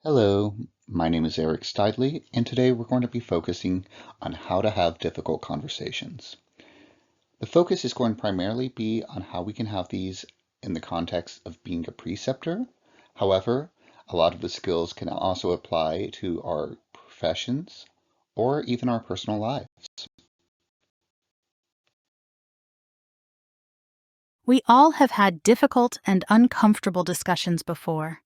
Hello, my name is Eric Steidley, and today we're going to be focusing on how to have difficult conversations. The focus is going to primarily be on how we can have these in the context of being a preceptor. However, a lot of the skills can also apply to our professions or even our personal lives. We all have had difficult and uncomfortable discussions before.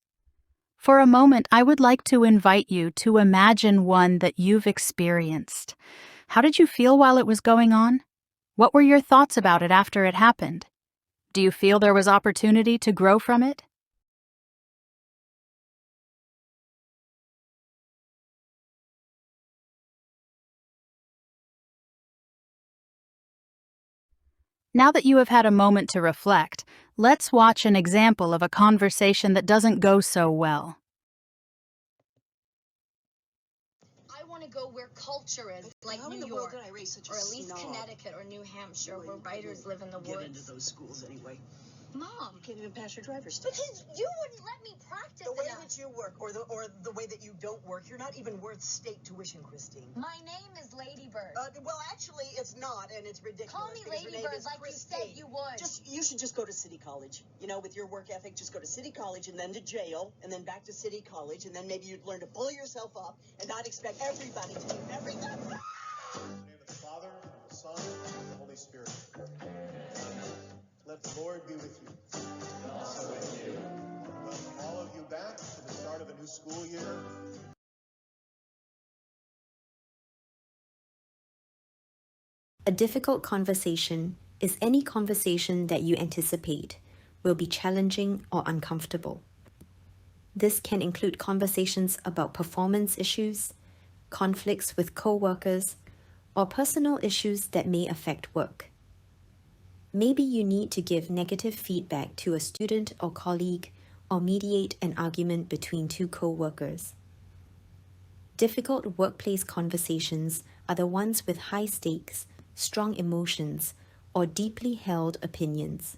For a moment, I would like to invite you to imagine one that you've experienced. How did you feel while it was going on? What were your thoughts about it after it happened? Do you feel there was opportunity to grow from it? Now that you have had a moment to reflect, let's watch an example of a conversation that doesn't go so well. I want to go where culture is, like How in New the world York, did I raise such a or at least snob? Connecticut or New Hampshire, where writers live in the Get into woods. those schools anyway. Mom, You can't even pass your driver's test. because you wouldn't let me practice The way enough. that you work, or the way that you don't work, you're not even worth state tuition, Christine. My name is Ladybird. Well, actually, it's not, and it's ridiculous. Call me because your name Ladybird is like you Christine. said you would. You should just go to City College. You know, with your work ethic, just go to City College and then to jail, and then back to City College, and then maybe you'd learn to pull yourself up and not expect everybody to do everything. In the name of the Father, and of the Son, and of the Holy Spirit. Let the Lord be with you. And also with you. Welcome all of you back to the start of a new school year. A difficult conversation is any conversation that you anticipate will be challenging or uncomfortable. This can include conversations about performance issues, conflicts with co-workers, or personal issues that may affect work. Maybe you need to give negative feedback to a student or colleague or mediate an argument between two co-workers. Difficult workplace conversations are the ones with high stakes, strong emotions, or deeply held opinions.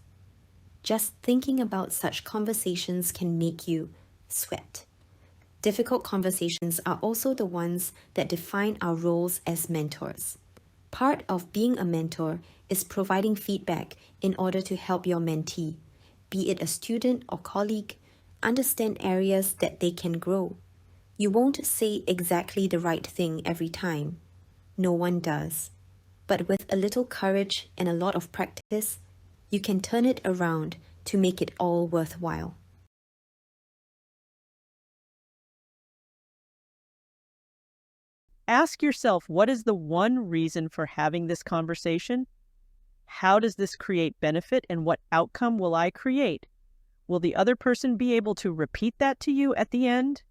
Just thinking about such conversations can make you sweat. Difficult conversations are also the ones that define our roles as mentors. Part of being a mentor is providing feedback in order to help your mentee, be it a student or colleague, understand areas that they can grow. You won't say exactly the right thing every time. No one does. But with a little courage and a lot of practice, you can turn it around to make it all worthwhile. Ask yourself, what is the one reason for having this conversation? How does this create benefit, and what outcome will I create? Will the other person be able to repeat that to you at the end?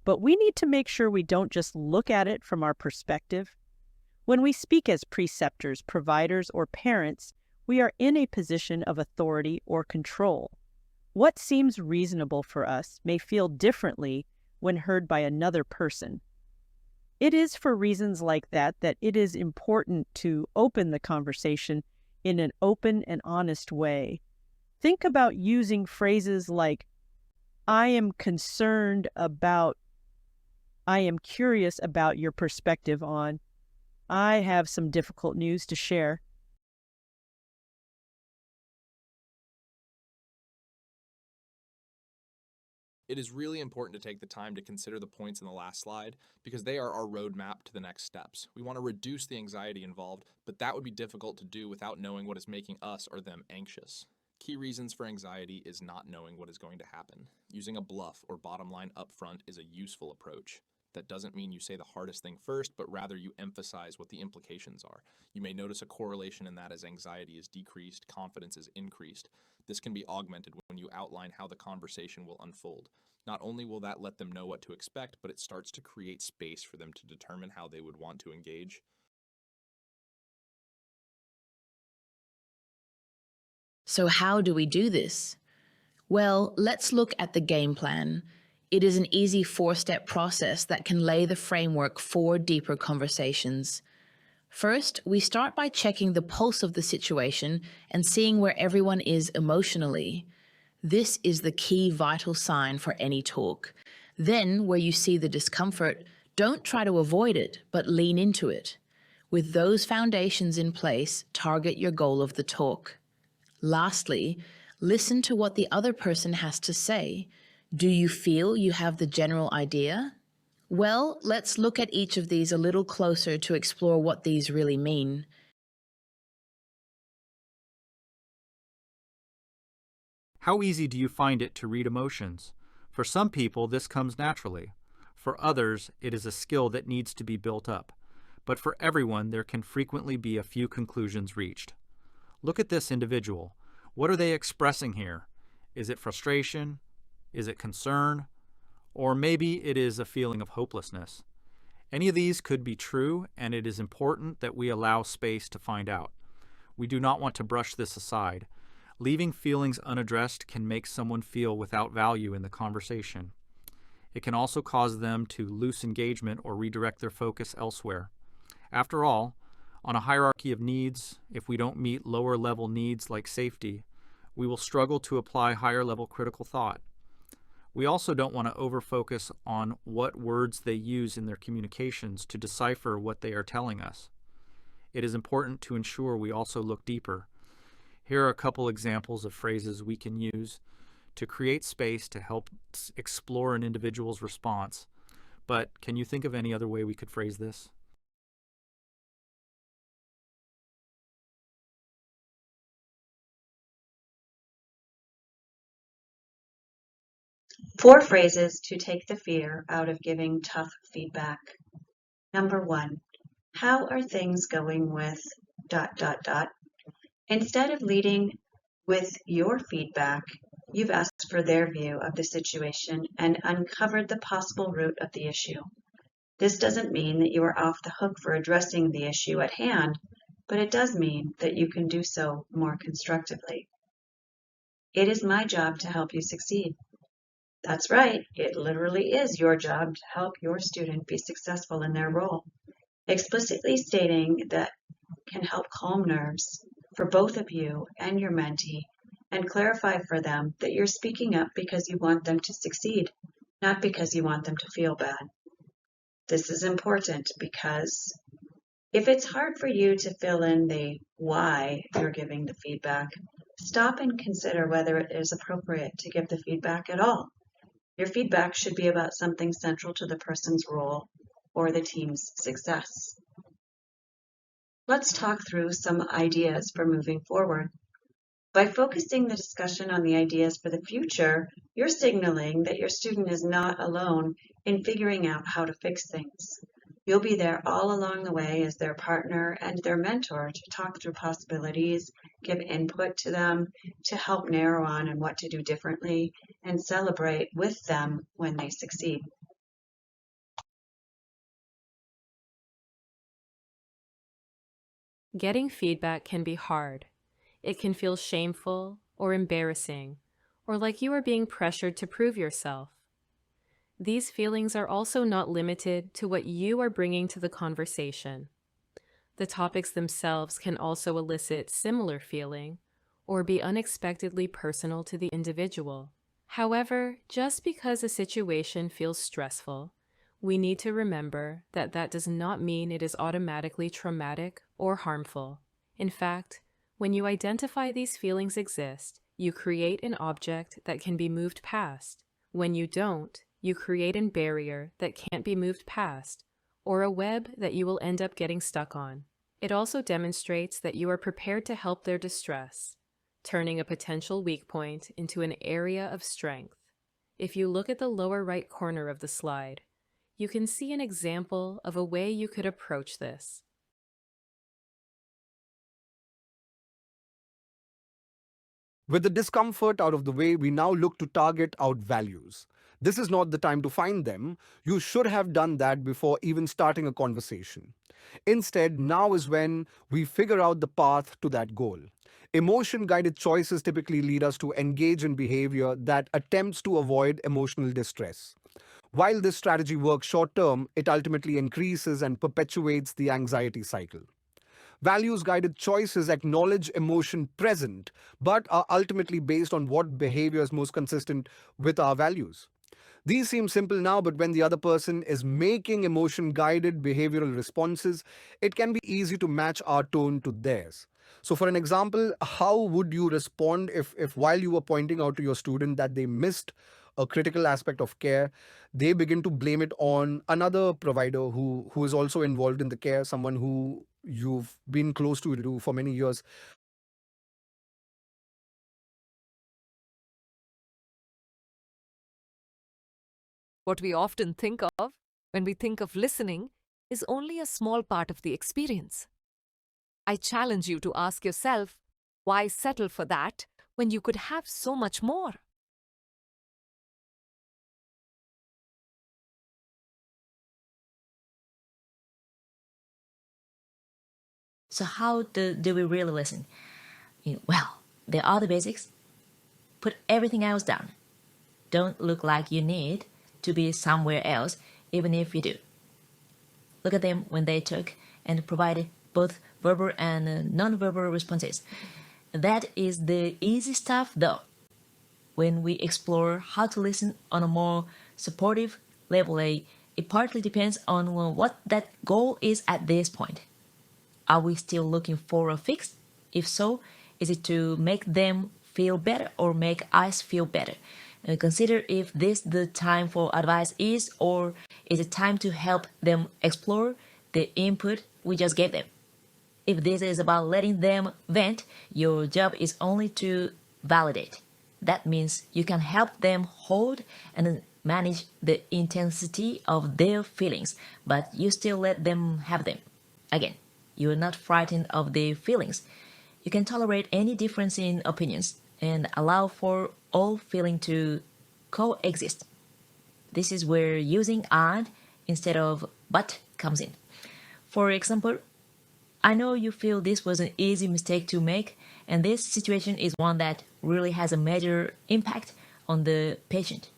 But we need to make sure we don't just look at it from our perspective. When we speak as preceptors, providers, or parents, we are in a position of authority or control. What seems reasonable for us may feel differently when heard by another person. It is for reasons like that it is important to open the conversation in an open and honest way. Think about using phrases like, I am curious about your perspective on, I have some difficult news to share. It is really important to take the time to consider the points in the last slide because they are our roadmap to the next steps. We want to reduce the anxiety involved, but that would be difficult to do without knowing what is making us or them anxious. Key reasons for anxiety is not knowing what is going to happen. Using a bluff or bottom line up front is a useful approach. That doesn't mean you say the hardest thing first, but rather you emphasize what the implications are. You may notice a correlation in that as anxiety is decreased, confidence is increased. This can be augmented when you outline how the conversation will unfold. Not only will that let them know what to expect, but it starts to create space for them to determine how they would want to engage. So how do we do this? Well, let's look at the game plan. It is an easy 4-step process that can lay the framework for deeper conversations. First, we start by checking the pulse of the situation and seeing where everyone is emotionally. This is the key vital sign for any talk. Then, where you see the discomfort, don't try to avoid it, but lean into it. With those foundations in place, target your goal of the talk. Lastly, listen to what the other person has to say. Do you feel you have the general idea? Well, let's look at each of these a little closer to explore what these really mean. How easy do you find it to read emotions? For some people, this comes naturally. For others, it is a skill that needs to be built up. But for everyone, there can frequently be a few conclusions reached. Look at this individual. What are they expressing here? Is it frustration? Is it concern? Or maybe it is a feeling of hopelessness. Any of these could be true, and it is important that we allow space to find out. We do not want to brush this aside. Leaving feelings unaddressed can make someone feel without value in the conversation. It can also cause them to lose engagement or redirect their focus elsewhere. After all, on a hierarchy of needs, if we don't meet lower-level needs like safety, we will struggle to apply higher-level critical thought. We also don't want to over-focus on what words they use in their communications to decipher what they are telling us. It is important to ensure we also look deeper. Here are a couple examples of phrases we can use to create space to help explore an individual's response. But can you think of any other way we could phrase this? Four phrases to take the fear out of giving tough feedback. Number one, how are things going with ... Instead of leading with your feedback, you've asked for their view of the situation and uncovered the possible root of the issue. This doesn't mean that you are off the hook for addressing the issue at hand, but it does mean that you can do so more constructively. It is my job to help you succeed. That's right, it literally is your job to help your student be successful in their role. Explicitly stating that can help calm nerves for both of you and your mentee and clarify for them that you're speaking up because you want them to succeed, not because you want them to feel bad. This is important because if it's hard for you to fill in the why you're giving the feedback, stop and consider whether it is appropriate to give the feedback at all. Your feedback should be about something central to the person's role or the team's success. Let's talk through some ideas for moving forward. By focusing the discussion on the ideas for the future, you're signaling that your student is not alone in figuring out how to fix things. You'll be there all along the way as their partner and their mentor to talk through possibilities, give input to them, to help narrow on what to do differently, and celebrate with them when they succeed. Getting feedback can be hard. It can feel shameful or embarrassing, or like you are being pressured to prove yourself. These feelings are also not limited to what you are bringing to the conversation. The topics themselves can also elicit similar feeling or be unexpectedly personal to the individual. However, just because a situation feels stressful, we need to remember that that does not mean it is automatically traumatic or harmful. In fact, when you identify these feelings exist, you create an object that can be moved past. When you don't, you create a barrier that can't be moved past, or a web that you will end up getting stuck on. It also demonstrates that you are prepared to help their distress, turning a potential weak point into an area of strength. If you look at the lower right corner of the slide, you can see an example of a way you could approach this. With the discomfort out of the way, we now look to target out values. This is not the time to find them. You should have done that before even starting a conversation. Instead, now is when we figure out the path to that goal. Emotion-guided choices typically lead us to engage in behavior that attempts to avoid emotional distress. While this strategy works short-term, it ultimately increases and perpetuates the anxiety cycle. Values-guided choices acknowledge emotion present, but are ultimately based on what behavior is most consistent with our values. These seem simple now, but when the other person is making emotion guided behavioral responses, it can be easy to match our tone to theirs. So, for an example, how would you respond if while you were pointing out to your student that they missed a critical aspect of care, they begin to blame it on another provider who is also involved in the care, someone who you've been close to for many years? What we often think of when we think of listening is only a small part of the experience. I challenge you to ask yourself, why settle for that when you could have so much more? So how do we really listen? Well, there are the basics. Put everything else down. Don't look like you need to be somewhere else, even if you do. Look at them when they talk and provide both verbal and non-verbal responses. That is the easy stuff, though. When we explore how to listen on a more supportive level, it partly depends on what that goal is at this point. Are we still looking for a fix? If so, is it to make them feel better or make us feel better? Consider if this the time for advice is, or is it time to help them explore the input we just gave them? If this is about letting them vent, your job is only to validate. That means you can help them hold and manage the intensity of their feelings, but you still let them have them. Again, you are not frightened of their feelings. You can tolerate any difference in opinions and allow for all feeling to coexist. This is where using "and" instead of "but" comes in. For example, I know you feel this was an easy mistake to make, and this situation is one that really has a major impact on the patient.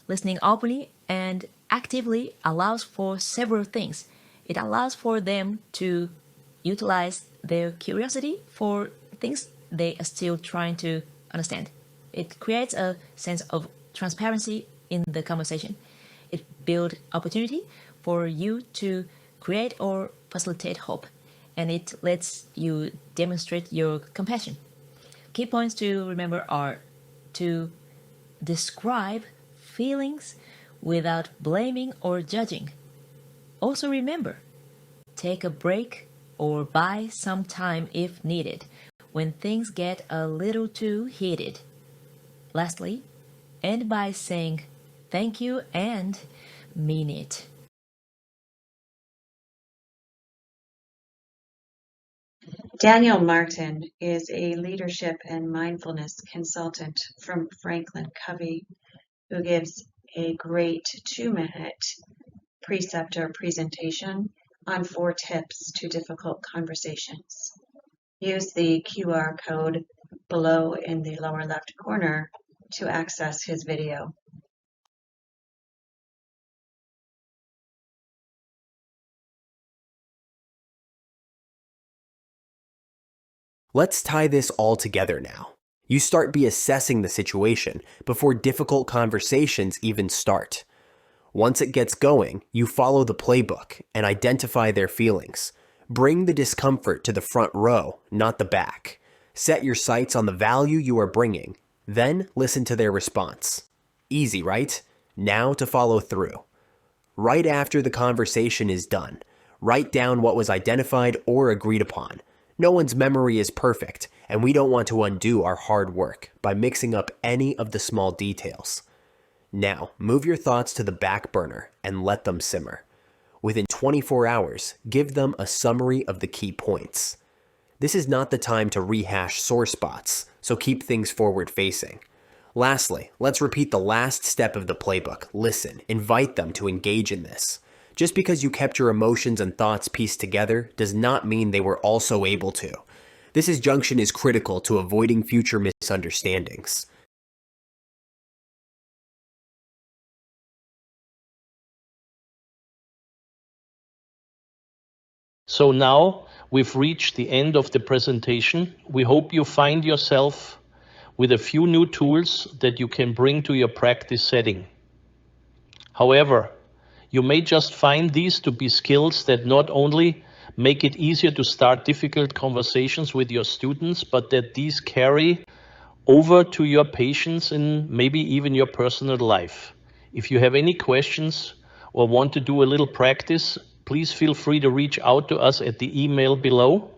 Listening openly and actively allows for several things. It allows for them to utilize their curiosity for things they are still trying to understand. It creates a sense of transparency in the conversation. It builds opportunity for you to create or facilitate hope, and it lets you demonstrate your compassion. Key points to remember are to describe feelings without blaming or judging. Also remember, take a break or buy some time if needed when things get a little too heated. Lastly, end by saying thank you and mean it. Daniel Martin is a leadership and mindfulness consultant from Franklin Covey who gives a great 2-minute preceptor presentation on 4 tips to difficult conversations. Use the QR code below in the lower left corner to access his video. Let's tie this all together now. You start by assessing the situation before difficult conversations even start. Once it gets going, you follow the playbook and identify their feelings. Bring the discomfort to the front row, not the back. Set your sights on the value you are bringing, then listen to their response. Easy, right? Now to follow through. Right after the conversation is done, write down what was identified or agreed upon. No one's memory is perfect, and we don't want to undo our hard work by mixing up any of the small details. Now, move your thoughts to the back burner and let them simmer. Within 24 hours, give them a summary of the key points. This is not the time to rehash sore spots, so keep things forward-facing. Lastly, let's repeat the last step of the playbook. Listen, invite them to engage in this. Just because you kept your emotions and thoughts pieced together does not mean they were also able to. This junction is critical to avoiding future misunderstandings. So now we've reached the end of the presentation. We hope you find yourself with a few new tools that you can bring to your practice setting. However, you may just find these to be skills that not only make it easier to start difficult conversations with your students, but that these carry over to your patients and maybe even your personal life. If you have any questions or want to do a little practice, please feel free to reach out to us at the email below.